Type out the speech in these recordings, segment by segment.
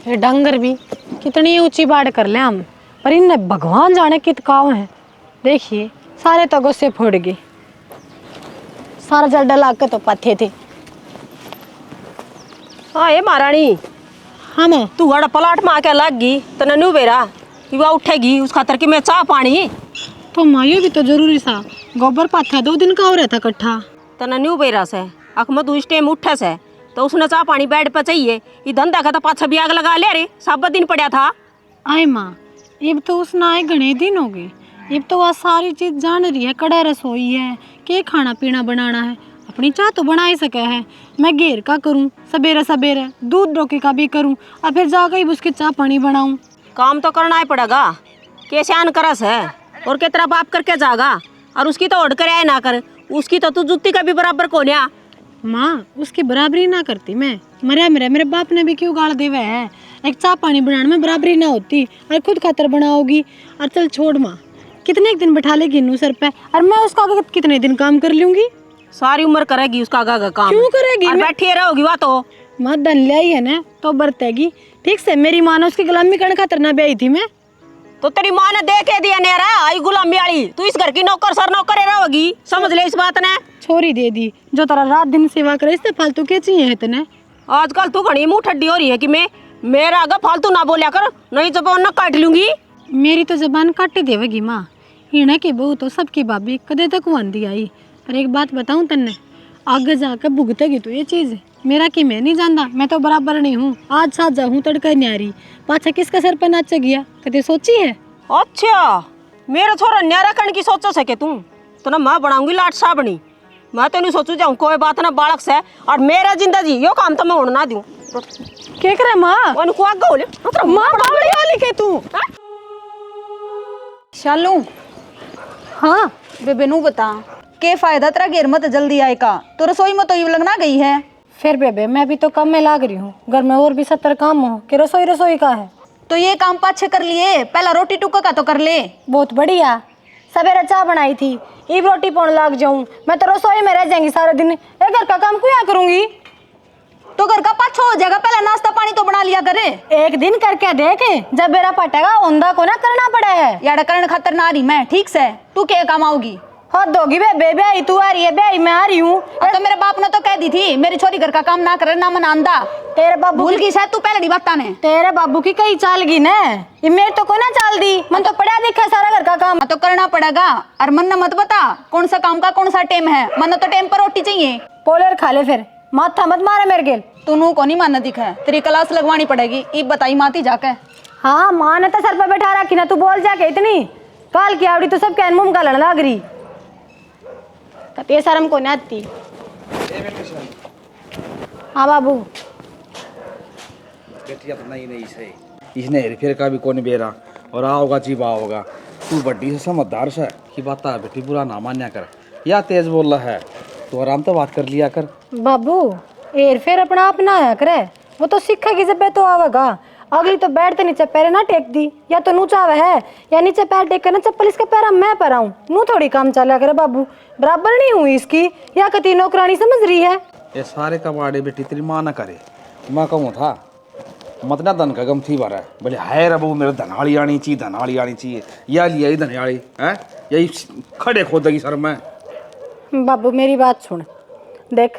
ये डंगर भी कितनी ऊंची बाड़ कर ले हम, पर इनने भगवान जाने कित काव है। देखिए सारे तो गुस्से फोड़ गए, सारा जल डला के तो पत्थे थे। हाँ ये महारानी, हाँ मैं तू हड़ा पलाट में आके लग गई तो ननू बेरा कि वह उठेगी उस खातर कि मैं चाह पानी तो मायो भी तो जरूरी सा, गोबर पाथा 2 दिन का हो रहा था इकट्ठा। तो ननू बेरा से अख मत उस टाइम उठे से तो उसने चाह पानी बेड पे चाहिए। ये धंधा का तो पाछा भी आग लगा ले रे, सब दिन पड़ा था। आए माँ, अब तो उसने आए घने दिन हो गए। अब तो वह सारी चीज जान रही है, कड़ा रसोई है, के खाना पीना बनाना है। अपनी चाह तो बना ही सके है, मैं घेर का करूं, सवेरे सवेरे दूध रोके का भी करूं, और फिर जाकर ही उसकी चाह पानी बनाऊं। काम तो करना ही पड़ेगा, कैसे आन करस है और कितना बाप करके जागा। और उसकी तो ओढ़ कर आए ना कर, उसकी तो तू जुत्ती का भी बराबर कोन्या। माँ उसकी बराबरी ना करती मैं, मेरे बाप ने भी क्यों गाड़ देवे है। एक चाह पानी बनाने में बराबरी ना होती और खुद खातर बनाओगी। और चल छोड़ माँ, कितने एक दिन बैठा लेगी इन्नू सर पे, और मैं उसका आगे कितने दिन काम कर लूंगी। सारी उम्र करेगी उसका आगा काम। क्यों करेगी? और बैठी रहोगी वह तो। माँ धन ले आई है ना तो बरतेगी। ठीक से मेरी माँ ने उसकी गुलामी करने खातर ना ब्याही थी मैं। तो तेरी माँ ने दे के दिया नेरा आई गुलामी वाली, तू इस घर की नौकर सर नौकर रहोगी, समझ ले इस बात ने। छोरी दे दी जो तेरा रात दिन सेवा करे, इससे फालतू क्या चाहिए इतने। आजकल तू घनी मुंह ठड्डी हो रही है कि मैं मेरा आगे फालतू ना बोलिया कर, नहीं जबान ना काट लूंगी। मेरी तो जबान काटे देवेगी माँ, हिणे की बहू तो सबकी भाभी कदे तक वांदी आई। पर एक बात बताऊं तन्ने, आगे जाकर भुगतेगी तो ये चीज। मेरा कि मैं नहीं जानता, मैं तो बराबर नहीं हूँ। आज साथ जाऊँ तड़का न्यारी, पाछा किसका सर पर नाच गया, कदे सोची है? अच्छा मेरा छोरा न्यारा करने की सोचो सके तू तो ना मैं बनाऊंगी लाट साबनी। मैं तो नहीं सोचू जाऊँ कोई बात ना बालक से, और मेरा जिंदगी यो काम तो मैं होने ना दूं। क्या करे माँ? उनको आगे बोले माँ बावड़ी वाली के तू। शालू, हाँ बेबे नू बता के फायदा तेरा घेर मत जल्दी आए का, तो रसोई में तो यूं लगना गई है। फिर बेबे मैं भी तो कम में लाग रही हूँ, घर में और भी 70 काम हो कि रसोई का है। तो ये काम पाछे कर लिए, पहला रोटी टुक्का का तो कर ले। बहुत बढ़िया, सवेरे चाय बनाई थी, ईब रोटी पौन लाग जाऊं, मैं तो रसोई में रह जाएंगी सारा दिन। ये घर का काम क्यों करूंगी? तो घर का पाछा हो जाएगा, पहला नाश्ता पानी तो बना लिया करे। एक दिन करके देख, जब मेरा पटेगा औंधा को ना करना पड़ा है। यार करण खातर ना आ रही मैं, ठीक से तू क्या काम आओगी? हद दोगी बे बेई, तू आ रही है बेई, मैं आ रही हूँ। तो मेरे बाप ने तो कह दी थी मेरी छोरी घर का काम ना करे ना मनांदा। तेरे बाबू भूल गई शायद तू पहले बात ने। तेरे बाबू की कहीं चाल गई ना, ये मेरे तो कोई ना चाल दी। मन तो पड़ा देखा सारा घर का काम तो करना पड़ेगा। और मन मत बता कौन सा काम का कौन सा टाइम है, मन तो टाइम पर रोटी चाहिए। पोलर खा ले फिर, माथा मत मारे मेरे गेल। तू को नहीं मानना दिखा है, तेरी क्लास लगवानी पड़ेगी। ई बताई माती जाके। हाँ माँ ने तो सर पर बैठा रखी ना, तू बोल जाके इतनी काल की आवड़ी तो सब क्या मुंह का लड़ लाग रही। कते शर्म को नहीं आती। हाँ बाबू बेटिया तो नहीं सही, इसने हेर का भी कौन बेरा और आओगा जीवा होगा। तू बड्डी से समझदार से की बात है बेटी, बुरा ना मान्या कर या तेज बोल रहा है तो आराम तो बात कर लिया कर। बाबू एर फिर अपना आप ना आया करे, वो तो सीखेगी जब तो आवेगा। अगली तो बैठते नीचे पैर ना टेक दी, या तो नूचा है या नीचे पैर टेक कर ना चप्पल इसके पैर मैं पर आऊँ। नू थोड़ी काम चला करे बाबू, बराबर नहीं हुई इसकी, या कती नौकरानी समझ रही है। ये सारे कबाड़े बेटी तेरी माँ ना करे, मैं कहूँ था मत ना धन का गम थी बारा बोले हाय रबू मेरे धनाड़ी आनी चाहिए, धनाड़ी आनी चाहिए, या लिया धनियाड़ी है यही खड़े खोदेगी सर में। बाबू मेरी बात सुन, देख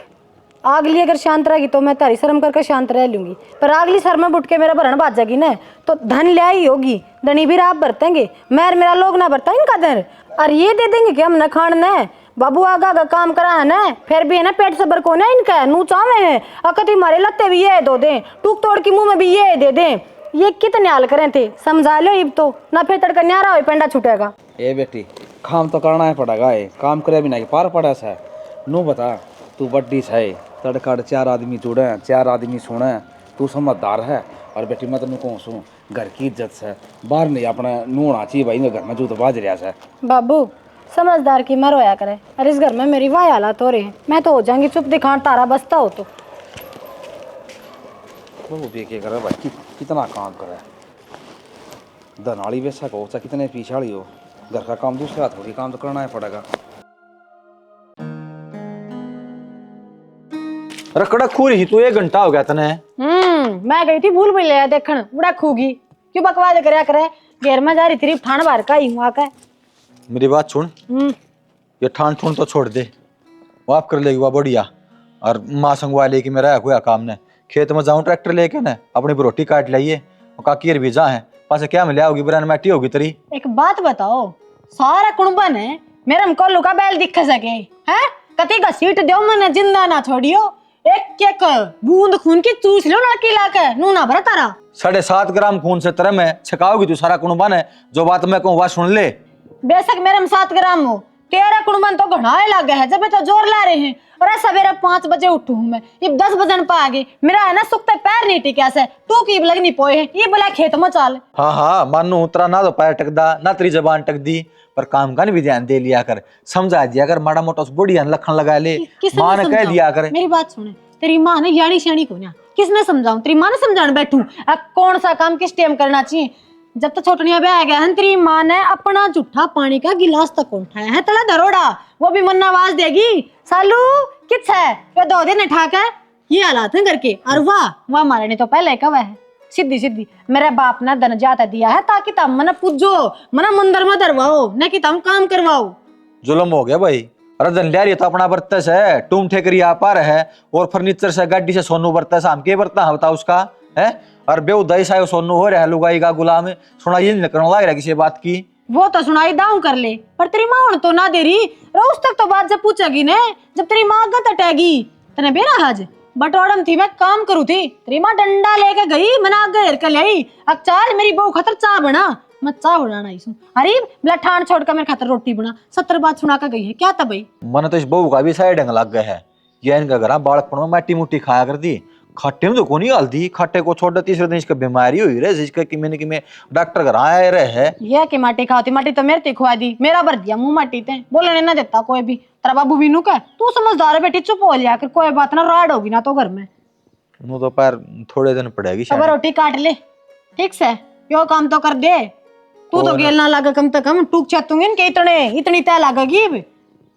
अगली अगर शांत रहेगी तो मैं तारी शर्म करके शांत रह लूंगी, पर अगली शर्म में बुट के मेरा भरण बाज जाएगी ना तो धन ले आई होगी, धनी भी आप बरतेंगे, मैं मेरा लोग ना बरता इनका धन। और ये दे देंगे कि हम न खान न बाबू आगा का काम करा है ना, फिर भी है ना पेट सबर को ना इनका नू चावे है। अकती मारे लगते भी ये दो दें, टूक तोड़ की मुंह में भी ये दे दें। ये कितने हाल करें थे, समझा लो इब तो ना, फिर तड़का न्यारा हो पेंडा छूटेगा। ए बेटी काम तो करना है पड़ेगा, काम करे भी नहीं पार पड़ा सा। नू बता तू बड्डी है, तड़कड़ 4 आदमी जुड़े 4 आदमी सुने, तू समझदार है। और बेटी मैं तेन कौन सू घर की इज्जत से बाहर नहीं अपना नूना चाहिए भाई, घर में जूत बाज रहा है। बाबू समझदार की मर होया करे, और इस घर में मेरी वाह हालात हो रही है, मैं तो हो जाऊंगी चुप दिखाण तारा बसता हो तो। वो भी क्या करे भाई, कितना काम करे धनाड़ी वैसा को चाहे कितने पीछाड़ी हो, घर का काम दूसरे हाथ थोड़ी काम तो करना ही पड़ेगा। रकड़ा खूर ही तू 1 घंटा हो गया तने। मैं गई थी भूल भुलैया देखन उड़ा खूगी क्यों बकवास करया करे घेर में जा रही थी ठाण बाहर का ही आके मेरी बात सुन, ये ठान ठून तो छोड़ दे, वो आप कर लेगी वो बढ़िया। और माँ संगवा लेके मेरा हुआ काम ने खेत में जाऊं ट्रैक्टर लेके ना अपनी रोटी काट लाइए और काकी भी जा है पास क्या मिला होगी बरान मैटी होगी तेरी। एक बात बताओ सारा कुणबन है मेरे हमको लुका बैल दिख सके हैं कति का सीट दो मैंने जिंदा ना छोड़ियो एक एक बूंद खून की चूस लो लड़की लाके नू ना भरा तारा 7.5 ग्राम खून से तरह में छकाओगी तू सारा कुणबन है। जो बात मैं कहूँ वह सुन ले। बेशक मेरे में 7 ग्राम हो तेरा कुणबन तो घनाए लगे है जब तो जोर ला रहे हैं और सवेरे 5 बजे उठू हूँ मैं ये 10 बजन पा गई मेरा है ना सुखते पैर नहीं टिका से तू की लगनी पोए है ये बोला खेत में चल। हाँ मानू उतरा ना तो पैर टकदा ना तेरी जबान टक दी पर काम का भी ध्यान दे लिया कर समझा दिया कर माड़ा मोटा बुढ़िया लखन लगा ले माँ ने कह दिया कर। मेरी बात सुने तेरी माँ ने यानी श्याणी को ना किसने समझाऊं तेरी माँ ने समझाने बैठू कौन सा काम किस टाइम करना चाहिए। जब तक छोटनिया ब्याह आ गया है तेरी माँ ने अपना जूठा पानी का गिलास तक उठाया है तला दरोड़ा वो भी मन्ना आवाज देगी सालू किस है वे 2 दिन ठाक है ये हालात है करके और वाह मारे ने तो पहले कब है सीधी सीधी मेरे बाप ने धन जाता दिया है ताकि तुम मना पूजो मना मंदिर में दरवाओ न कि तुम काम करवाओ। जुल्म हो गया भाई। रजन लिया रही तो अपना बर्तस है टूम ठेकरी आ है और फर्नीचर से गाड़ी से सोनू बर्तस हम के बर्ता है बताओ उसका है और बेउदय सा सोनू हो रहा है लुगाई का गुलाम सुना ये नहीं करने लग रहा किसी बात की वो तो सुनाई दाऊ कर ले पर तेरी माँ तो ना दे रही रोज तक तो बात जब पूछेगी ने जब तेरी माँ गत अटेगी तने बेरा आज बटोड़म थी मैं काम करू थी तेरी माँ डंडा लेके गई मना घेर कर लाई अब चाल मेरी बहू खतर चाह बना मैं चाह बनाना इसू अरे लठान छोड़ कर मेरे खातर रोटी बना 70 बात सुना कर गई है क्या था भाई मन तो इस बहू का भी साइड लग गया है ये इनका घर बालकपन में माटी मुट्टी खाया कर दी खट्टे में तो को नहीं हल्दी खट्टे को छोड़ दे तीसरे दिन इसका बीमारी हुई रहे जिसका कि मैंने डॉक्टर घर आए रहे है ये कि माटी खाती माटी तो मेरे खुआ दी मेरा भर दिया मुंह माटी ते बोलने ना देता कोई भी तेरा बाबू भी नु का तू समझदार है बेटी चुप हो लिया कर कोई बात ना राड होगी ना तो घर में नो तो पैर थोड़े दिन पड़ेगी अब रोटी काट ले ठीक से यो काम तो कर दे तू तो गेल ना लगा कम से कम टूक चातूंगी के इतनी तय लगेगी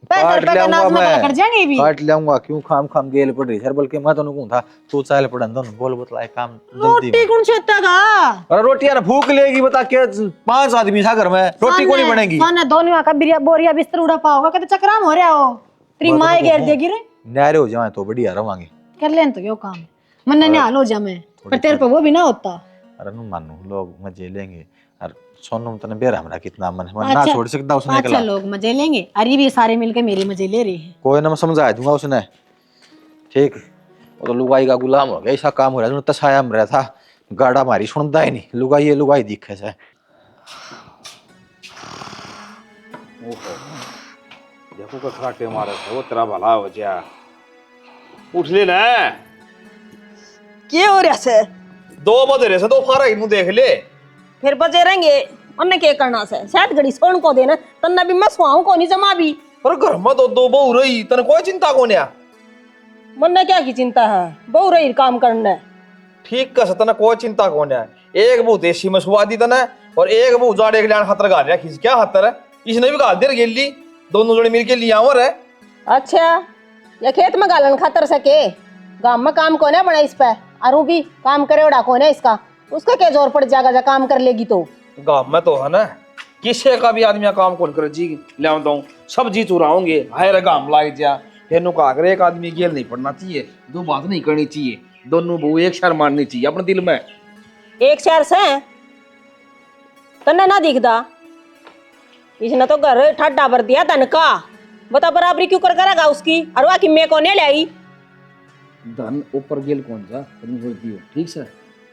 काट लियाऊंगा क्यों खाम गेल पड़ रही सर बल्कि मैं तो कहूं था तू चाल पड़न दो बोल बतलाए काम रोटी कौन छेता अरे रोटियां भूख लेगी बता के 5 आदमी था घर में रोटी कौन बनेगी साने दोनों का बोरिया बिस्तर उड़ा पाओगा कहते चक्राम हो रहा हो तेरी माँ घेर देगी रे न्यारे हो जाए तो बढ़िया रवांगे कर लेन तो यो काम मन निहाल हो जा मैं पर तेरे पे वो भी ना होता अरे नु मानू लोग मजे लेंगे और सोनू तने बेरा हमरा कितना मन है ना छोड़ सकता उसने अच्छा लोग मजे लेंगे अरे भी सारे मिलके मेरे मजे ले रहे हैं कोई ना मैं समझा दूंगा उसने ठीक वो तो लुगाई का गुलाम हो गया ऐसा काम हो रहा है तसाया में रहा था गाड़ा मारी सुनता ही नहीं लुगाई दिखे से देखो का खाटे मारे वो तेरा भला हो जा उठ ले ना क्या हो रहा से 2 बजे रे से तो फारा इनु देख ले फिर बजे रहेंगे उन्हें क्या करना से शायद घड़ी सोन को देना तन्ना भी मैं सुहाऊं को नहीं जमा भी पर घर में तो 2 बहू रही तने कोई चिंता कोन्या मन ने क्या की चिंता है बहु रही काम करना ठीक का सतना कोई चिंता कोन्या एक बहू देसी में सुवा दी तने और एक बहू जाड़े के लान खतर गाल खींच क्या खतर है इसने भी गाल दे गेली दोनों जोड़े मिलके लिया और है अच्छा या खेत में गालन खातर सके गांव में काम कोने बना इस पे अरु भी काम करे उड़ा कोने इसका उसका क्या जोर पड़ जाएगा जब काम कर लेगी तो गांव में तो है ना किसी का भी आदमी काम कौन करे जी ले आता हूँ सब्जी चुराओगे हाय गांव लाग जा फिर का अगर एक आदमी गेल नहीं पड़ना चाहिए 2 बात नहीं करनी चाहिए दोनों बहू एक शर मारनी चाहिए अपने दिल में एक शहर से तन्ने ना दिखदा इसने तो घर ठड्डा भर दिया धन का बता बराबरी क्यों कर करेगा उसकी और वह कि मैं को नहीं लाई धन ऊपर गेल कौन सा तुम बोलती हो ठीक से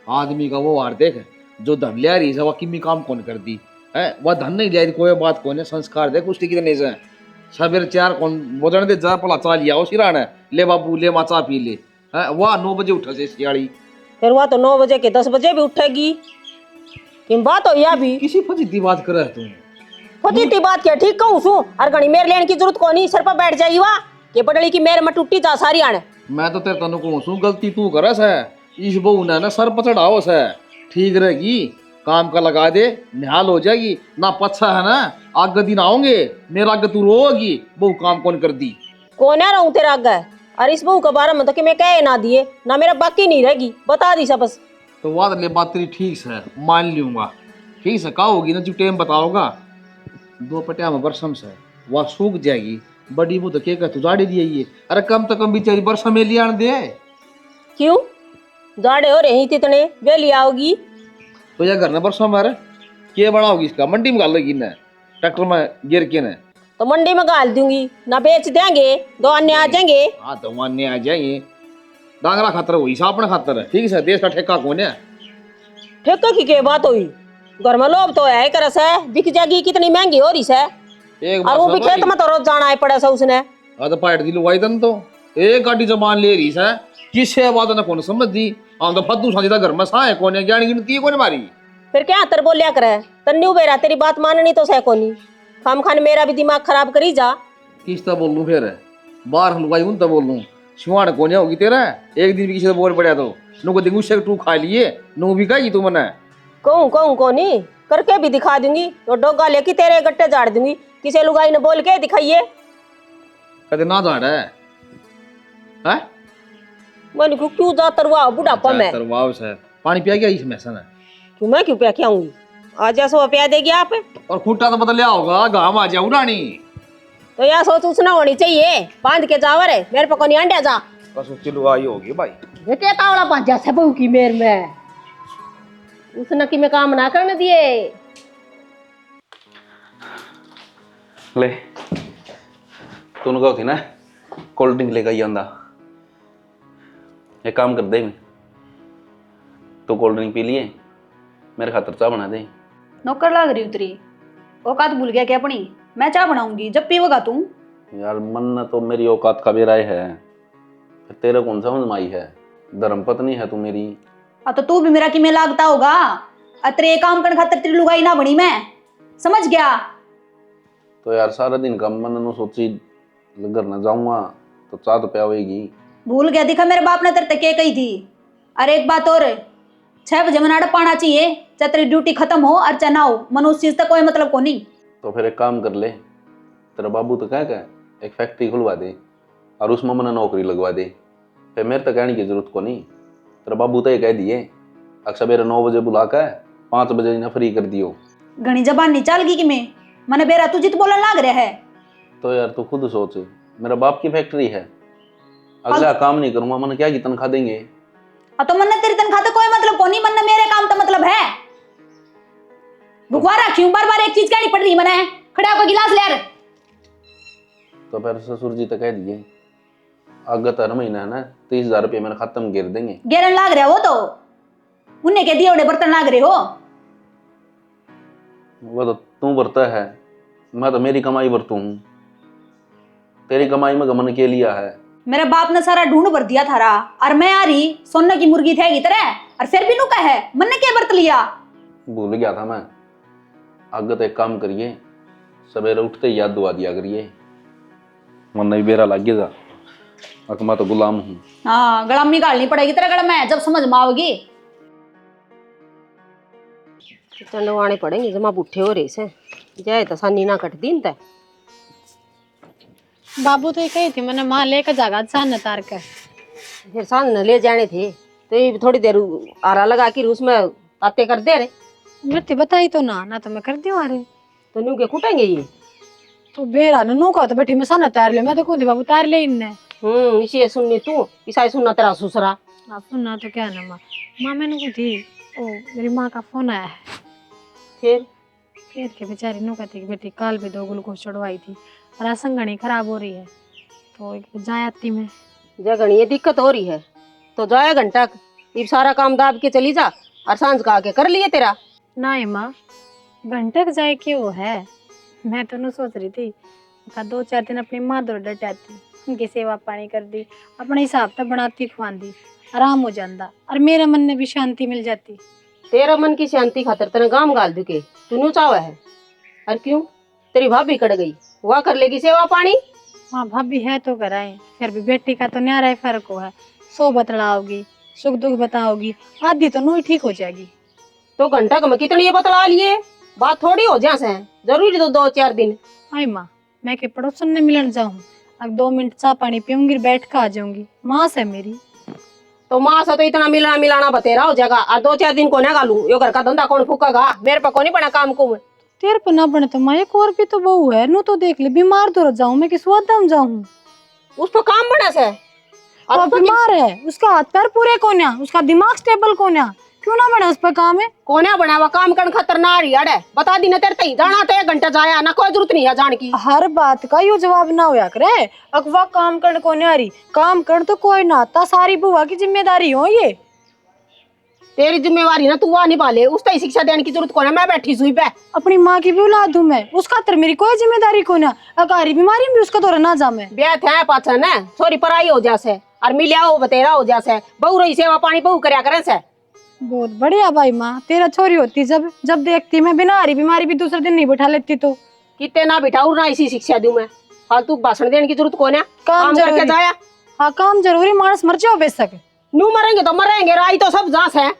आदमी का वो वार देख जो धन ले रही है वह किमी काम कौन कर दी है वह धन नहीं ले रही कोई बात कौन है संस्कार देख उसकी कितने से सवेरे 4 कौन बोझण दे जा पला चा लिया सिराना ले बाबू ले माँ चा पी ले है वह 9 बजे उठा से सियाड़ी फिर वह तो 9 बजे के 10 बजे भी उठेगी किन बात हो या भी किसी फजीती बात कर रहे तुम फजीती बात क्या ठीक कहूँ सू और घड़ी मेरे लेने की जरूरत को नहीं सर पर बैठ जाई वह के पटड़ी की मेरे में टूटी जा सारी आने मैं तो तेरे तनु कहूँ सू गलती तू करस है इस बहू ने ना सर पचड़ाओ से ठीक रहेगी काम का लगा दे निहाल हो जाएगी ना पच्छा है ना आगे दिन आओगे मेरा आगे तू रोगी बहु काम कौन कर दी कौन है रहूं तेरा आगे और इस बहू के बारे में तो कि मैं कह ना दिए ना, मेरा बाकी नहीं रहेगी, बता दी सब बस। तो वाद ले बात तेरी ठीक से मान लूंगा, ठीक से कहा होगी ना जो टाइम बताओगा 2 पटिया में बरसम से वह सूख जाएगी, बड़ी वो तो क्या तू जाड़ी दिए ये, अरे कम तो कम बेचारी बरसम में लिया दे। क्यों जाड़े हो रहे हैं इतने, वेली आओगी तो यह घर ना बरसम मारे क्या बनाओगी, इसका मंडी में गाल लगी ना ट्रैक्टर में गिर के ना, तो मंडी में गाल दूंगी ना, बेच देंगे, 2 अन्य आ जाएंगे। हाँ तो मान्य आ जाइए, डांगरा खातर वही सा अपना खातर है, ठीक है देश का ठेका कौन है। ठेका की क्या बात हुई, घर में लोग तो है करस है, बिक जाएगी, कितनी महंगी हो रही है, एक और वो भी खेत में तो रोज जाना है पड़ा सा उसने। हाँ तो पाइट दी लुगाई तन तो एक गाड़ी जमान ले रही है, किसे बात ना कौन समझ दी, हम तो फद्दू साझीदा घर में सा है कौन है, ज्ञान गिनती है कौन मारी। फिर क्या तर बोलिया करे, तन्नी बेरा तेरी बात माननी तो सह कोनी, खाम खान मेरा भी दिमाग खराब करी जा। किस तरह बोल लूँ फिर, बाहर लुगाई उन तब बोल लूँ, सिवान कौन होगी तेरा, एक दिन भी किसी से बोल पड़ा तो नु को दिंगू से टू खा लिए नु भी खाई तू मना। कहूँ कोनी करके भी दिखा दूंगी, तो डोगा लेके तेरे गट्टे झाड़ दूंगी, किसी लुगाई ने बोल के दिखाइए। कदे ना झाड़ है हैं? मैंने क्यों जा तरवा बुढ़ापा में, तरवाव से पानी पिया गया इसमें सन है, क्यों मैं क्यों प्या के आऊंगी, आज ऐसा प्या देगी आप, और खूटा तो बदल लिया होगा, गाँव आ जाऊ रानी। तो यह सोच उसना होनी चाहिए, बांध के जावर है मेरे पे कोनी अंडा जा, बस उसकी लुगाई होगी भाई, बेटे तावड़ा बांधा से बहू की मेर में, उसने कि मैं काम ना करने दिए। ले तूने कहा थी ना कोल्ड ड्रिंक लेकर ही आंदा, एक काम कर दे, तो कोल्ड ड्रिंक पी लिए, मेरे खातर चाय बना दे। नौकर लाग रही उतरी, औकात भूल गया क्या अपनी, मैं चाय बनाऊंगी जब पीवेगा तू। यार मन तो मेरी औकात का बेराय है, फिर तेरे कौन समझ में आई है, धर्मपत्नी है तू मेरी। तो तू भी मेरा कि में लागता होगा, अतरे काम करने खातर तेरी लुगाई ना बनी, मैं समझ गया। तो यार सारा दिन का मन नु सोची घर न जाऊंगा तो चाय तो प्यावेगी। भूल गया, दिखा मेरे बाप ने तेरे तक क्या कही थी। अरे एक बात और, 6 बजे मनाड़ा पाना चाहिए, चाहे तेरी ड्यूटी खत्म हो और चाहे ना हो, मन उस चीज तक कोई मतलब को नहीं। तो फिर एक काम कर ले, तेरा बाबू तो कह एक फैक्ट्री खुलवा दे और उसमें मैंने नौकरी लगवा दे, फिर मेरे तक कहने की जरूरत को नहीं। तेरा बाबू तो ये कह दिए अक्सर मेरे 9 बजे बुला कर 5 बजे ना फ्री कर दियो। घनी जबान नहीं चल गई कि मैं मने बेरा तू जित बोलने लाग रहा है। तो यार तू खुद सोच, मेरा बाप की फैक्ट्री है, अगला काम नहीं करूंगा मैंने क्या की तनख्वाह देंगे। तो मन तेरी तनख्वाह तो कोई मतलब को नहीं, मन मेरे काम तो मतलब है। भुखवा रखी हूं, बार बार एक चीज कहनी पड़ रही मने, खड़ा होकर गिलास ले। तो फिर ससुर जी तो कह दिए आगे हर महीना है ना 30,000 रुपये मेरे खाते में गिर देंगे। गेरन लाग रहा हो तो उन्हें कह दिया बर्तन लाग रहे हो। वो तो तू बरता है, मैं तो मेरी कमाई बरतू हूँ, तेरी कमाई में गमन के लिया है। मेरे बाप ने सारा ढूंढ भर दिया थारा, और मैं आ रही सोने की मुर्गी थे तरह, और फिर भी नुका है मन ने क्या बरत लिया। भूल गया था मैं, आगे तो एक काम करिए, सवेरे उठते ही याद दुआ दिया करिए, मन नहीं बेरा लग गया था, मैं तो गुलाम हूँ। हाँ गलामी गालनी पड़ेगी तेरा गला में, जब समझ में आओगी। चंडवाने पड़ेंगे जमा बुढ़े हो रहे से, जाए तो सानी ना कट दिन तय। बाबू तो ये कही थी मैंने माँ लेकर जागा सान तार कर, फिर सांझ न ले जाने थे, तो ये थोड़ी देर आरा लगा के उसमें ताते कर दे रहे, मैं बताई तो ना तो मैं कर दी अरे। तो न्यू के कुटेंगे ये। तो बेरा नो का तो बैठी मैं सान तार ले, मैं तो खुद बाबू तार ले इनने। इसी सुननी तू, इसा सुनना तेरा ससुरा। आप सुनना तो क्या ना माँ मैंने को थी, ओ मेरी माँ का फोन आया है, फिर के बेचारी नो कहती कि बेटी कल भी 2 ग्लूकोज चढ़वाई थी, राशन घनी खराब हो रही है, तो जाती में जगह ये दिक्कत हो रही है, तो जाए घंटा ये सारा काम दाब के चली जा, और सांझ का आके कर लिए तेरा। ना माँ घंटे जाए क्यों है, मैं तो न सोच रही थी 2-4 दिन अपनी माँ दौड़ डट आती, उनकी सेवा पानी कर दी, अपने हिसाब से बनाती खुआती, आराम हो जाता, और मेरे मन में भी शांति मिल जाती। तेरा मन की शांति खातर तेने गाम गाल दुके तू न्यू चावा है, और क्यों तेरी भाभी कट गई, वह कर लेगी सेवा पानी। हाँ भाभी है तो कराए, फिर भी बेटी का तो न्यारा ही फर्क हो है, 100 बतलाओगी, सुख दुख बताओगी, आधी तो नहीं ठीक हो जाएगी। तो घंटा का मैं कितनी ये बतला लिए, बात थोड़ी हो जा से, जरूरी तो 2-4 दिन। आई माँ मैं के पड़ोसन ने मिलन जाऊँ, अब 2 मिनट चाय पानी पीऊंगी बैठ कर आ जाऊंगी। माँ से मेरी तो माँ से तो इतना मिलाना मिलाना बतेरा हो जाएगा और 2-4 दिन को ना गालू यो घर का धंधा कौन फूकेगा? मेरे पे को नहीं बना काम को। तेरे पे ना बने तो माँ एक और भी तो बहू है नू तो देख ले बीमार तो रह जाऊं मैं किस वादम जाऊं। उस पर काम बना से और और बीमार है उसका हाथ पैर पूरे कोन्या उसका दिमाग स्टेबल कोन्या क्यों ना बने उस पर काम है। कोने बना हुआ काम करने खतर ना रही अड़े बता दी ना तेरे तई जाना तो 1 घंटा जाया ना कोई जरूरत नहीं है जान की। हर बात का यो जवाब ना होया करे अगवा काम करने को नहीं आ रही काम कर तो कोई ना आता सारी बुआ की जिम्मेदारी हो ये। तेरी जिम्मेवारी ना तू वहाँ निभा ले उस तई शिक्षा देने की जरूरत को ना मैं बैठी सुई पे। अपनी माँ की भी औलाद हूँ मैं उसका तर मेरी कोई जिम्मेदारी को ना अकारी बीमारी में भी उसका तो ना जामे ब्याह थे पाछा न छोरी पराई हो जासे और मिलिया हो बतेरा हो जासे बहू रही सेवा पानी बहू करया करे से। बहुत बढ़िया भाई माँ तेरा छोरी होती जब जब देखती मैं बिना हरी बीमारी भी दूसरे दिन नहीं बैठा लेती तो कितने ना बिठाऊ ना इसी शिक्षा दूं मैं फालतू भाषण देने की जरूरत कौन है काम काम करके जरूरी। जाया। हाँ काम जरूरी मानस मर जाओ बेशक नू मरेंगे तो मरेंगे राई तो सब जांच है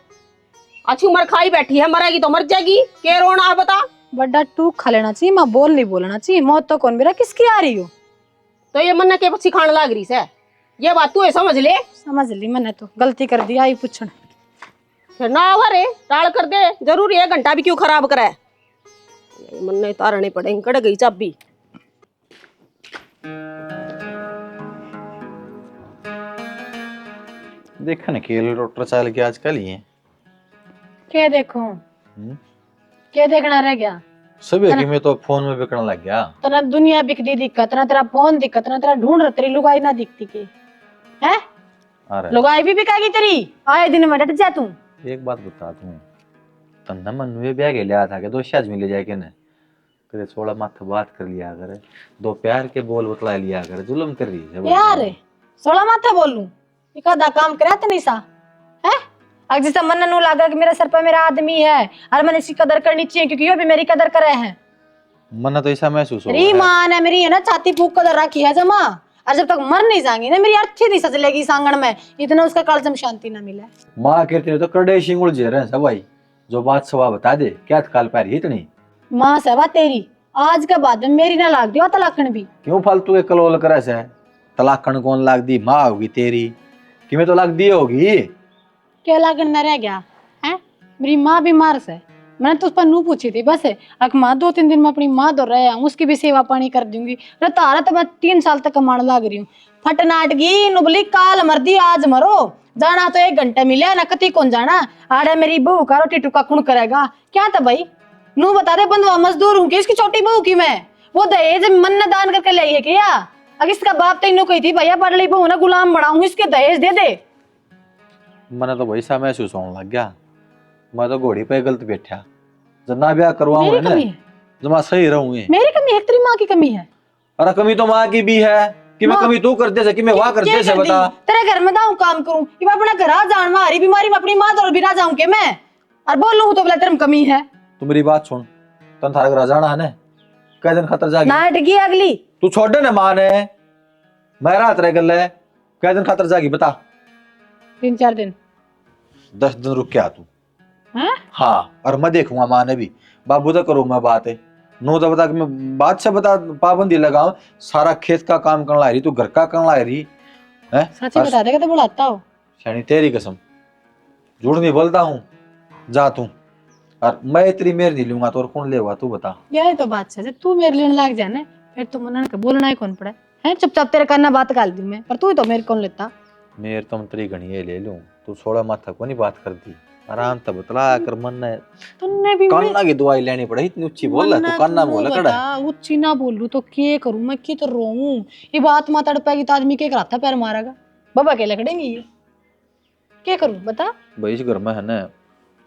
अच्छी उम्र खाई बैठी है मरेगी तो मर जाएगी के रोना है बता। बड़ा टूक खा लेना चाहिए माँ बोल नहीं बोलना चाहिए मौत तो कौन मेरा किसकी आ रही हो। तो ये मन के सिखाने लग रही से ये बात तू समझ ले। समझ ली मैंने तो गलती कर दी आई पूछन फिर ना रे टाल कर दे जरूर 1 घंटा भी क्यों खराब करे मन नहीं तारने पड़ेंगे कड़ गई चाबी। देखा ना खेल रोटर चाल के आजकल ही है। क्या देखो क्या देखना रह गया सब है कि मैं तो फोन में बिकने लग गया। तना दुनिया बिकती दिक्कत ना तेरा फोन दिक्कत ना तेरा ढूंढ तेरी लुगाई ना दिखती के है अरे लुगाई भी बिकाएगी तेरी आए दिन में डट जा तू। एक बात बता तू तन्ना मन में ब्याह के लिया था कि 2 शाज मिले जाए के न करे थोड़ा माथा बात कर लिया करे 2 प्यार के बोल बतला लिया करे जुल्म कर रही है यार सोला माथा बोलूं इकादा काम करा तो नहीं सा है अब जैसा मन नू लगा कि मेरे सर पर मेरा आदमी है और मैंने इसकी कदर करनी चाहिए क्योंकि ये भी मेरी कदर करे हैं। मन तो ऐसा महसूस हो मेरी माँ ने मेरी है ना छाती फूक कदर रखी है जमा और जब तक मर नहीं जाएंगी ना मेरी अर्थी नहीं सचलेगी सांगण में इतना उसका कालजम शांति ना मिले। माँ कहते तो कड़े शिंग उलझे रहे सब भाई जो बात सवा बता दे क्या काल पैर ही इतनी माँ सेवा तेरी आज के बाद में मेरी ना लाग दियो तलाकण भी क्यों फालतू के कलोल करे से तलाकण कौन लाग दी माँ होगी तेरी कि मैं तो लाग दी होगी क्या लागण में रह गया है मेरी माँ बीमार से मैंने तो उस पर नू पूछी थी बस अक माँ 2-3 दिन में अपनी माँ दो रहे हूँ उसकी भी सेवा पानी कर दूंगी तारा तो मैं 3 साल तक कमाने लग रही हूँ फटनाटगी नुबली काल मर्दी आज मरो जाना तो 1 घंटा मिले न कति कौन जाना आड़े मेरी बहू का रोटी टुका कौन करेगा क्या था भाई नू बता दे बंधुआ मजदूर हूँ कि इसकी छोटी बहू की मैं वो दहेज मन ने दान करके लाई है क्या अगर इसका बाप तेनू कही थी भैया पढ़ ली बहू ना गुलाम बनाऊंगी इसके दहेज दे दे। मैंने तो वैसा महसूस होने लग गया मैं तो घोड़ी पे गलत बैठा जब ना ब्याह करवाऊं ना जब मैं सही रहूं मेरी कमी है तेरी माँ की कमी है। अरे कमी तो माँ की भी है कि मैं कमी तू कर दे से कि मैं वाह कर दे से बता तेरे घर में दाऊं काम करूं कि मैं अपना घर आ जान मारी बीमारी में अपनी माँ तो बिना जाऊं के मैं और बोलूं तो बोला तेरे में कमी है। तू मेरी बात सुन तन थारा घर जाना है ना कै दिन खातर जागी ना अटकी अगली तू छोड़ दे ना माँ ने मैं रात रह गल है कै दिन खातर जागी बता 3-4 दिन 10 दिन रुक के आ तू हैं? हाँ और मैं देखूंगा माँ ने भी बाबू तो करूँ मैं बात है नो तो बता कि मैं बात से बता पाबंदी लगाऊं सारा खेत का काम करना रही तू घर का करना रही है सच्ची बता देगा तो बुलाता हो शानी तेरी कसम झूठ नहीं बोलता हूँ जा तू और मैं इतनी मेर नहीं लूंगा तो और कौन लेगा तू बता यही तो बात है तू मेरे लिए लग जाए ना फिर तो मन बोलना ही कौन पड़ा है चुपचाप तेरे करना बात गाल दी मैं पर तू तो मेरे कौन लेता मेरे तो तेरी घड़ी ले लूं तू छोड़ा माथा को नहीं बात कर दी आराम तब बतला कर मन ने तन्ने भी कान्ना की दवाई लेनी पड़ी इतनी ऊंची बोल तू कान्ना बोला कड़ा ऊंची ना बोलू तो क्या करूं मैं की तो रोऊं ये बात मां तड़पेगी तो आदमी के कराता पैर मारेगा बाबा के लकड़ेंगे ये क्या करूं बता भाई इस घर में है ना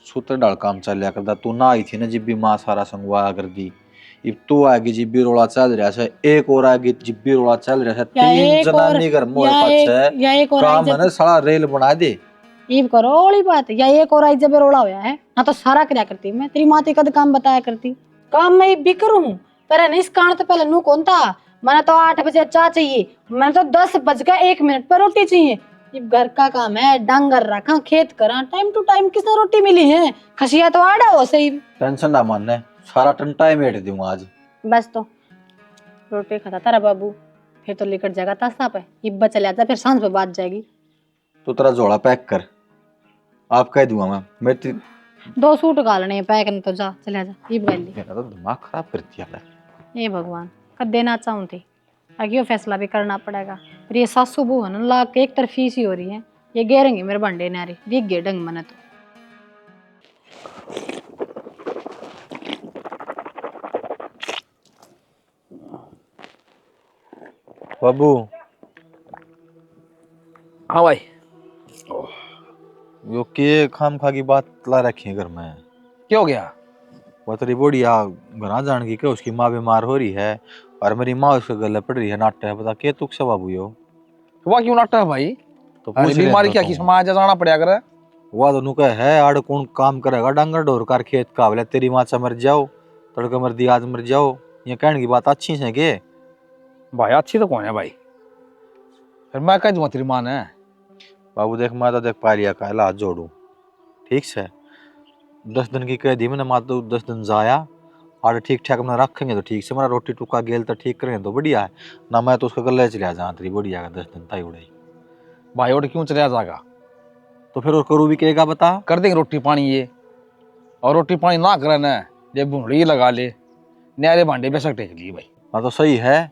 सूत्र डाल काम चल लिया करता तू ना आई थी ना जिब्बी माँ सारा संगवा कर दी अब तू आगे जिब्बी रोला चल रहा है एक और आगे जिब्बी रोला चल रहा है 3 जनानी घर मोर पाछे काम है ना सारा रेल बना दे ईब करो वाली बात या एक और आई जब रोला होया है ना तो सारा करया करती मैं तेरी माँ कद काम बताया करती काम मैं भी करूं पर इस कारण तो पहले नू कौन था मैंने तो 8 बजे चाय चाहिए मैंने तो 10:01 पर रोटी चाहिए ये घर का काम है डांगर रखा खेत करा टाइम टू टाइम किसने रोटी मिली है खसिया तो आड़ा हो सही टेंशन ना मानने सारा टन टाइम बैठ दूंगा आज बस तो रोटी खाता तारा बाबू फिर तो लेकर जाएगा तास्ता पे, इब्बा चले आता फिर सांझ पे बात जाएगी। तो तेरा झोला पैक कर, आप कह दूंगा मैं 2 सूट गालने हैं पैक, नहीं तो जा चले जा इब गली। मेरा तो दिमाग खराब कर दिया है। ये भगवान कब देना चाहूँ थी, आगे वो फैसला भी करना पड़ेगा। फिर ये सासू बहू है ना, लाग के एक तरफी सी हो रही है, ये गेरेंगे मेरे बंडे नारे दिख गए डंग मने तो। बाबू हाँ भाई। यो के खाम खा की बात ला रखी है घर में? क्या हो गया? वो तेरी बुढ़िया घना जान की कि उसकी माँ बीमार हो रही है और मेरी माँ उसके गले पड़ रही है, नाट्य है, बता के तुक से बाबू यो? वह क्यों नाटक है भाई? तो अरे पूछ बीमारी लेता क्या हूँ। की समाज जाना पड़ा करे? वह दोनों का है आड़ कौन काम करेगा, डांगर ढोर कर खेत का बोले तेरी माँ से मर जाओ, तड़के मर दी आज मर जाओ, ये कहने की बात अच्छी है के? भाई अच्छी तो कौन है भाई? फिर मैं कह दूंगा तेरी माँ ने। बाबू देख मैं तो देख पा लिया का हाथ जोड़ू, ठीक से 10 दिन की कह दी मैंने, माँ तो 10 दिन जाया और ठीक ठाक अपना रखेंगे तो ठीक से, मेरा रोटी टुका गेल तो ठीक करेंगे तो बढ़िया है ना, मैं तो उसका गले चलिया जा तेरी बढ़िया का 10 दिन ताई उड़ाई। भाई और क्यों चला जाएगा? तो फिर और करू भी कहेगा बता? कर देंगे रोटी पानी ये, और रोटी पानी ना करे ना ये बुढ़ी लगा ले, न्यारे भांडे बेशक टेक लिए भाई। हाँ तो सही है,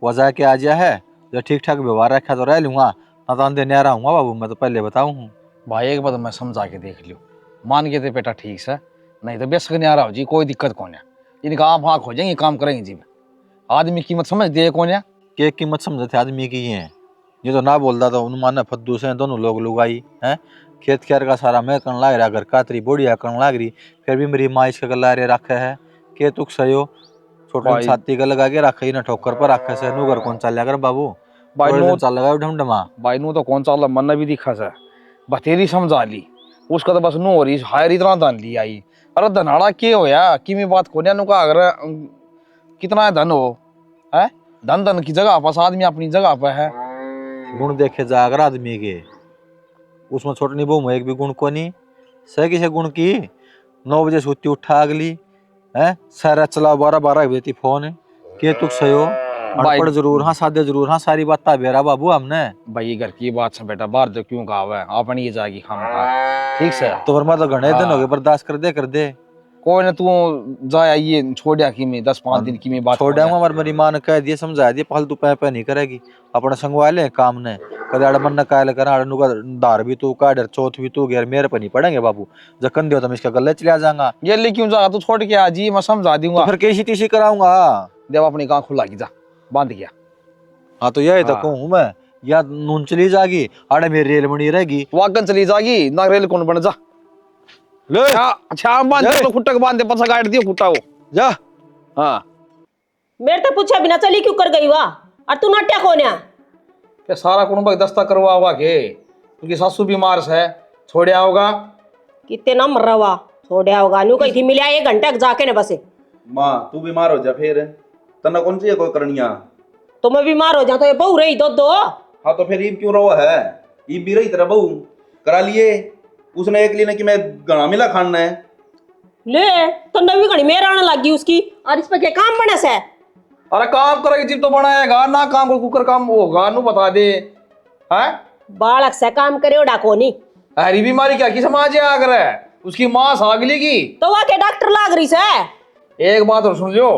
वजह के आ गया है, जब ठीक ठाक व्यवहार रखा तो रह लूंगा, ना तो अंधे न्यारा हूँ बाबू, मैं तो पहले बताऊँ हूँ। भाई एक बात मैं समझा के देख लियो, मान के थे बेटा ठीक से, नहीं तो बेशक न्यारा हो जी, कोई दिक्कत कौन है। इनका आँख आँख हो जाएंगे, काम करेंगे जी में। आदमी कीमत समझ दे कौन है? के कीमत समझते आदमी की है, ये तो ना बोलता तो उन माने फद्दू से दोनों लोग लुगाई हैं, खेत खेर का सारा मैं करने लाग रहा, घर का तेरी बोड़िया करने लाग रही, फिर भी मेरी माँ इसके गला रे रखे है के तुक सयो छोटे भाई- छाती का लगा के रखे ना ठोकर पर रखे से नु घर कौन चल कर बाबू, भाई थोड़े नो दिन चल लगा ढमढमा। भाई नू तो कौन सा अल्लाह मन भी दिखा सा, बतेरी समझा ली, उसका तो बस नो हो रही हायर इतना धन ली आई। अरे धनाड़ा के हो या कि मैं बात कोने का, अगर कितना धन हो है, धन धन की जगह बस आदमी अपनी जगह पे है। गुण देखे जा अगर आदमी के, उसमें छोटनी बहू में एक भी गुण को नहीं, सह किसे गुण की 9 बजे सोती उठा अगली है, सारा चला 12 बजे फोन के तुक सयो, अनपढ़ जरूर हाँ सादे जरूर हाँ, सारी बात बेरा बाबू हमने। भाई ये घर की बात से बेटा बाहर तो क्यों कहा हुआ है, अपनी ये जाएगी खाम खा ठीक से। तो फिर मैं तो घने दिन हो गए बर्दाश्त कर दे कोई ना तू जाए ये छोड़िया की में 10-5 दिन की में बात छोड़ दूंगा, मर मेरी माँ ने कह दिया समझा दिया, फालतू पे नहीं करेगी, अपने संगवा ले काम ने कदे अड़ मन कायल कर अड़नु का दार भी तू काट चौथ भी तू गैर मेरे पर नहीं पड़ेंगे बाबू, जखन दियो तो मैं इसका गले चले जाऊंगा। ये ले क्यों जाएगा तू, छोड़ के आ जी, मैं समझा दूंगा। तो फिर कैसी तीसी कराऊंगा? देव अपनी गाँव खुला की जा, बांध गया। हाँ तो यही तो हाँ। कहूँ मैं, या नून चली जाएगी अरे मेरी रेल बनी रहेगी, वागन चली जाएगी ना, रेल कौन बन जा ले अच्छा बांध दे, खुट्टा को बांध दे, पसा काट दियो खुट्टा वो जा। हाँ मेरे तो पूछा बिना चली क्यों कर गई वाह, और तू नाट्या कौन है? ये सारा कुटुंब दस्ता करवा हुआ के, क्योंकि सासू बीमार है, छोड़िया होगा। कितने ना मर रहा छोड़िया होगा, न्यू कही थी मिलिया 1 घंटे जाके ने बसे। माँ तू बीमार हो जा फिर तना कौन सी है कोई करनिया? तो मैं बीमार हो जाऊं तो ये बहू रही दो। हाँ तो फिर ईब क्यों रहो है? ईब भी रही तेरा बहू करा लिए, उसने एक लिए कि मैं गणा मिला खाना है। ले तो नवी घड़ी मेरा आने लगी उसकी, और इस पे क्या काम बने से? अरे काम करेगी जीप तो बनाएगा ना, काम को कुकर काम होगा नू बता दे है। बालक से काम करे उड़ा को नहीं। हरी बीमारी क्या की समाज है अगर है, उसकी माँ सागली की तो वह के डॉक्टर लाग रही से। एक बात और सुन लियो,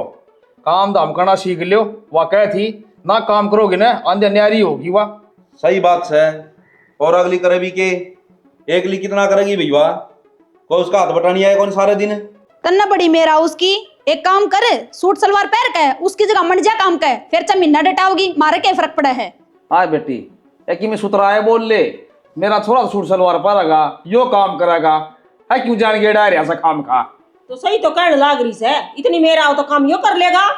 काम धाम करना सीख लियो। वह कह थी ना काम करोगे ना अंधे न्यारी होगी वाह। सही बात है, और अगली करे भी के एक ली कितना करेगी भैया, कोई उसका हाथ बटानी आए कौन सारे दिन। करना पड़ी मेरा उसकी, एक काम कर सूट सलवार पहन के उसकी जगह मंड जा काम के, फिर चाहे महीना डटाओगी मारे क्या फर्क पड़ा है। हाँ बेटी एक में सुतरा है बोल ले, मेरा थोड़ा सूट सलवार पहनेगा यो काम करेगा है, क्यों जान के डायरिया से काम खा। तो सही तो कहने लाग रही से, इतनी मेरा हो तो काम यो कर लेगा।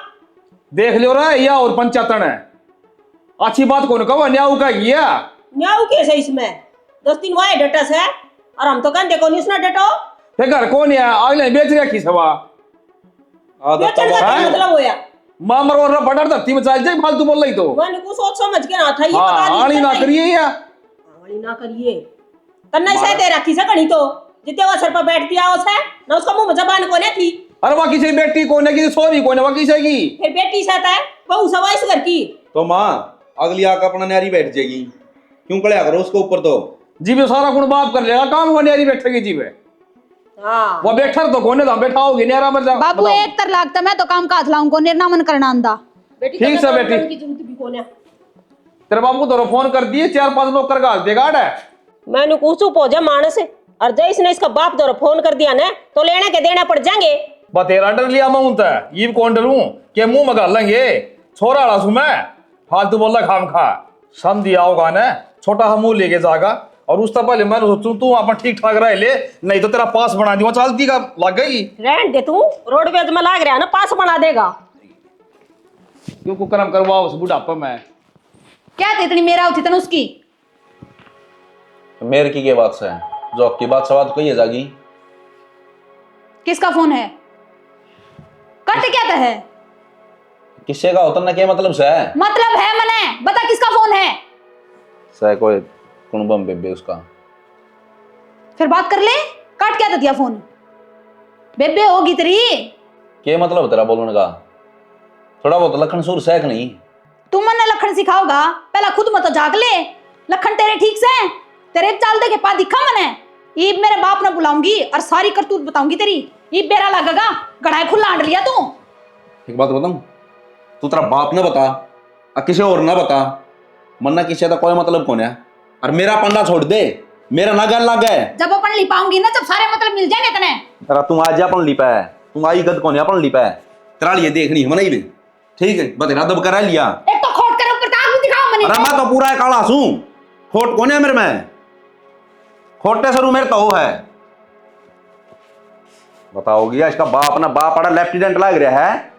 देख लियो रे या और पंचायतन है, अच्छी बात कौन कहो न्याऊ का गया न्याऊ कैसे इसमें 10 दिन वाए डटस है, और हम तो कहते कौन उसने डटो। फिर घर कौन है अगले बेच रखी सवा बेचने का क्या मतलब होया? मां मरवर बटर धरती में चल जाए फालतू बोल रही तो। मैंने कुछ सोच समझ के ना था ये हाँ बता दी। आनी ना करिए या आनी ना करिए तन्ने से दे रखी से कहीं तो जितने वो सर पर बैठती आओ से ना उसका मुंह में जबान कोने थी। अरे बाकी से बेटी कौन है की सोरी कौन है बाकी से की फिर बेटी साथ है बहू सवाई से घर की तो माँ अगली आकर अपना न्यारी बैठ जाएगी, क्यों कड़िया करो उसके ऊपर। तो जी वे सारा गुण बाप कर लेगा, काम वो न्यारी बैठेगी जी वे। हाँ वो बैठा तो कोने था, बैठा होगी न्यारा मर जा। बाबू एक तर लागता मैं तो काम का हाथ लाऊंगा निर्णय मन करना आंदा। बेटी ठीक तने से काम बेटी। करने की जरूरत भी कौन है? तेरे बाप को तो फोन कर दिए, 4-5 नौकर गाल देगा है। मैंने पूछू पहुंचा मानस और जय इसने इसका बाप दौर फोन कर दिया ना तो लेने के देना पड़ जाएंगे। तेरा डर लिया माउंट है, ये कौन डरूं के मुंह में गाल लेंगे। छोरा आला सु मैं फालतू बोला खाम खा समझी आओगा ना, छोटा हम मुंह लेके जाएगा। और उससे पहले मैं सोचूं तू अपन ठीक ठाक रह ले, नहीं तो तेरा पास बना दूंगा, चलती का लग गई। रहन दे तू, रोडवेज में लाग रहा है ना, पास बना देगा। क्यों कुकरम करवा उस बुढ़ापा में। क्या थी इतनी मेरा होती तन उसकी। मेरे की बात से जो आपकी बात से बात कही है जागी। किसका फोन है? कट क्या था है? किससे का होता ना क्या मतलब से है? मतलब है मने बता किसका फोन है? से कोई कुणबम बेबे उसका। फिर बात कर ले। कट क्या था दिया फोन? बेबे होगी तेरी। क्या मतलब तेरा बोलने का? थोड़ा बहुत लखन सूर सहक नहीं। तुम मने लखन सिखाओगा, पहला खुद मत जाग ले। लखन तेरे ठीक से तेरे चाल दे के पा दिखा मने। ईब मेरे बाप ने बुलाऊंगी और सारी करतूत बताऊंगी तेरी। ईब बेरा लगेगा, गड़ाई खुला आंड लिया तू। एक बात बताऊं, तू तेरा बाप ने बता और किसी और ना बता, मन्ना किसी का कोई मतलब कौन है। और मेरा पंडा छोड़ दे, मेरा ना गल लग है। जब अपन लिपाऊंगी ना, जब सारे मतलब मिल जाएंगे तने। तेरा तू आज अपन लिपा है, तू आई गद कौन है अपन लिपा है। तेरा लिए देखनी है मनाई भी ठीक है, बतेरा दब करा लिया। एक तो खोट कर ऊपर ताक भी दिखाओ मने। अरे मैं तो पूरा काला हूं, खोट कौन है मेरे में? खोटे सरू मेरे तो वो है। बताओगी इसका बाप ना बाप अड़ा लेफ्टिनेंट लग रहा है।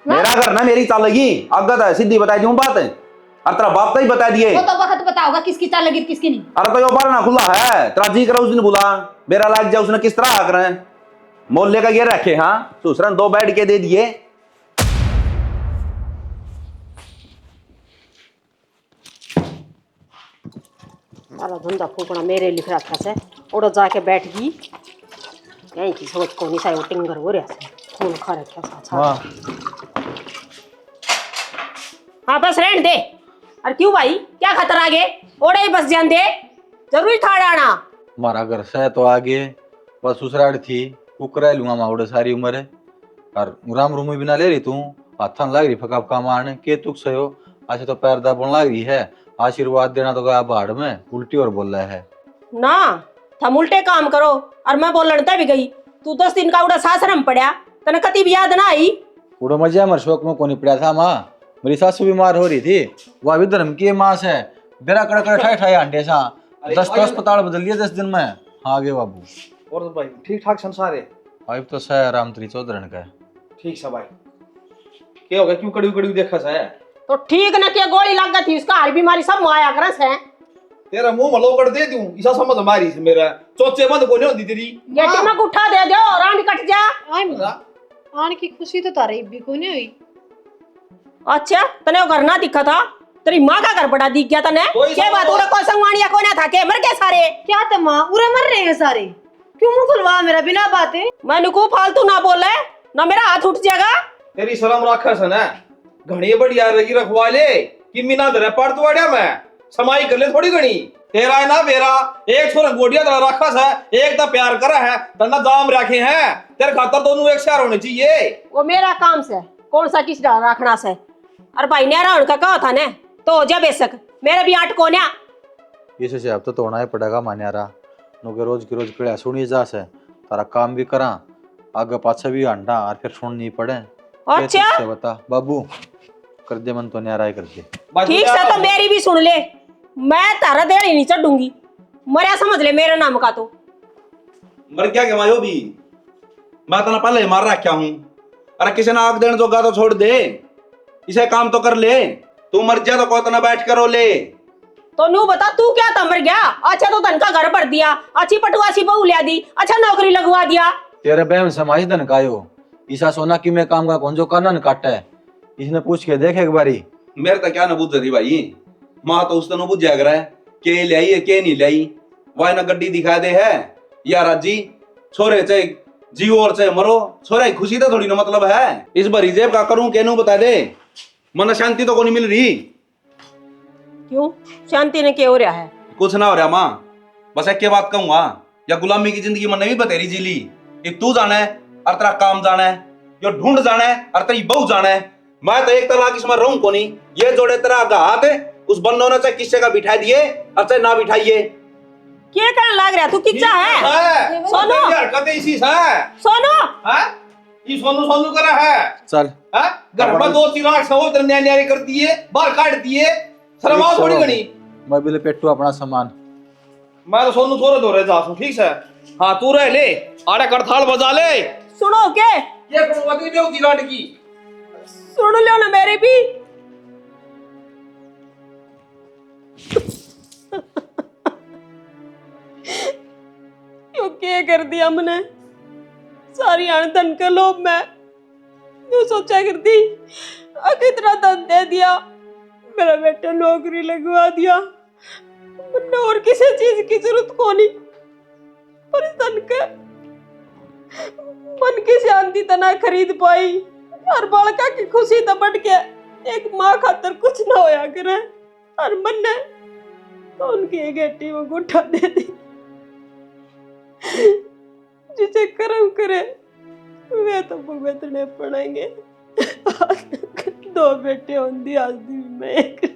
मेरा घर ना मेरी चालेगी, अगत है सीधी बता दूं बात है। और तेरा बाप तो ही बता दिए। वो तो वक्त बताओगा किसकी चाल लगी किसकी नहीं। अरे तो यो बार ना खुला है, तेरा जी करा उस दिन बुला बेरा लाग जा, उसने किस तरह आकर मोहल्ले का ये रखे। हाँ दूसरा 2 बैठ के दे दिए। सारा धंधा फूकना मेरे लिख रखा से उड़ जाके बैठ गई कहीं की सोच को नहीं साई वो टिंगर हो रहा है खून खा रखा सा। हाँ हाँ बस रहने दे। और क्यों भाई क्या खतरा आगे ओड़े ही बस जान दे, जरूरी था डाना। हमारा घर से तो आगे बस उसराड़ थी कुकरा लूंगा माउडे सारी उम्र है। और राम रूम बिना ले रही तू हाथन लग रही फका फका मारने के तुक से हो। अच्छा तो पैर दाबन लग रही है, आशीर्वाद देना तो गया बाढ़ में उल्टी और बोल रहा है ना। थम उल्टे काम करो और मैं बोलने तब भी गई। तू 10 दिन का उड़ा सासरम पड़ा तने कति भी याद ना आई। उड़ो मजा मर शौक में कोनी पड़ा था माँ। मेरी सासू बीमार हो रही थी, वह भी धर्म की मास है। बेरा कड़क ठाई ठाई अंडे सा 10 तो अस्पताल बदल दिए 10 दिन में। हाँ आगे बाबू और भाई ठीक ठाक संसार है? अब तो सह राम त्री चौधरन का ठीक सा भाई। क्या हो गया, क्यों कड़ी कड़ी देखा सा है? तो ठीक ना क्या गोली लग गई थी उसका, हर बीमारी सब माया करस है। तेरा मुंह में लोकड़ दे दूं इसा समझ हमारी से मेरा चोचे बंद कोने होती तेरी। गेटी में उठा दे दो रानी कट जा। आने की खुशी तो तारी भी कोई नहीं हुई। अच्छा तने वो घर ना दिखा था, तेरी माँ का घर बड़ा दिख गया तने। क्या बात उड़ा कोई संगवानिया कोई ना था के मर गए सारे? क्या तो माँ उरे मर रहे हैं सारे, क्यों मुंह खुलवा मेरा बिना बातें। मैंने को फालतू ना बोले ना मेरा हाथ उठ जाएगा। तेरी शर्म रखा सन है, घनी बढ़िया रही रखवा ले कि मीना दरे पड़ तो आड़िया में समाई कर ले थोड़ी घनी। तेरा है ना मेरा एक छोरा गोडिया तरह रखा है, एक तो प्यार करा है तना दाम रखे हैं। तेरे खातर दोनों एक शहर होने चाहिए। वो मेरा काम से कौन सा किस डर रखना से। और भाई नेरा उनका कहा था ने तो हो जा बेशक, मेरे भी आठ कोन्या। इसे अब तो तोड़ना ही पड़ेगा मान्यारा नो के रोज की रोज किड़ा सुनी जा से तारा काम भी करा आगे पाछे भी अंडा और फिर सुननी पड़े। अच्छा से बता बाबू कर दे मन तो न्यारा ही कर दे। ठीक से तो मेरी भी सुन ले, मैं तारा देड़ ही नहीं चढ़ूंगी। मरिया समझ ले मेरे नाम का तो। मर क्या के मायो भी मैं तना पहले मार रखा हूं। अरे किसी ने आग देने जोगा तो छोड़ दे, इसे काम तो कर ले। तू मर जा तो कोई तना बैठ करो ले। तो नू बता तू क्या था मर गया? अच्छा तो धन का घर भर दिया, अच्छी पटवासी बहू लिया दी, अच्छा नौकरी लगवा दिया। तेरे बहन समाज धन कायो ईसा सोना की मैं काम का कौन जो कानन काटा है इसने पूछ के देख एक बारी। मेरे तो क्या न बुझ रही भाई, माँ तो उसने बुझ जाग रहा है के लाई है के नहीं लाई। वह ना गड्डी दिखा दे है यार राजी छोरे चाहे जियो और चाहे मरो, छोरा की खुशी तो थोड़ी ना मतलब है। इस बार जेब का करूं केनू बता दे। मन शांति तो को नहीं मिल रही। क्यों शांति ने क्या हो रहा है? कुछ ना हो रहा माँ, बस एक के बात कहूंगा, या गुलामी की जिंदगी मैंने भी बतेरी जी ली। एक तू जाना है और तेरा काम जाना है, जो ढूंढ जाना है और तेरी बहू जाना है। मैं तो एक तलाक इसमें रहूं को नहीं। ये जोड़े तेरा आगा हाथ है, उस बंदों ने चाहे किससे का बिठा दिए और चाहे ना बिठाइए। क्या करने लग रहा तू? किच्चा है सोनू? हरकतें इसी से है। सोनू ये सोनू सोनू करा है। चल घर में 2-3 आठ सौ न्याय न्याय कर दिए, बाल काट दिए, शर्मा थोड़ी गणी। मैं भी लपेटू अपना सामान। मैं तो सोनू थोड़े धोरे जासूं, ठीक है? हाँ तू रह ले, आड़े करथाल बजा ले। सुनो के ये प्रवती बेवती लाट की सुन लो ना मेरी भी। क्यों क्या कर दिया हमने? सारी अनधन के लोभ में जो सोचा करती, अगर इतना धन दे दिया, मेरा बेटा नौकरी लगवा दिया, मुन्ने और किसी चीज की जरूरत को नहीं। और इस धन के मन की शांति तना खरीद पाई, और बालका की खुशी तो बढ़ के एक माँ खातर कुछ ना होया करे। और मन ने तो उनकी एक गेटी में गुठा दे दी। जिसे कर्म करे वे तो भुगतने पड़ेंगे। 2 बेटे होंगी, आज भी मैं एक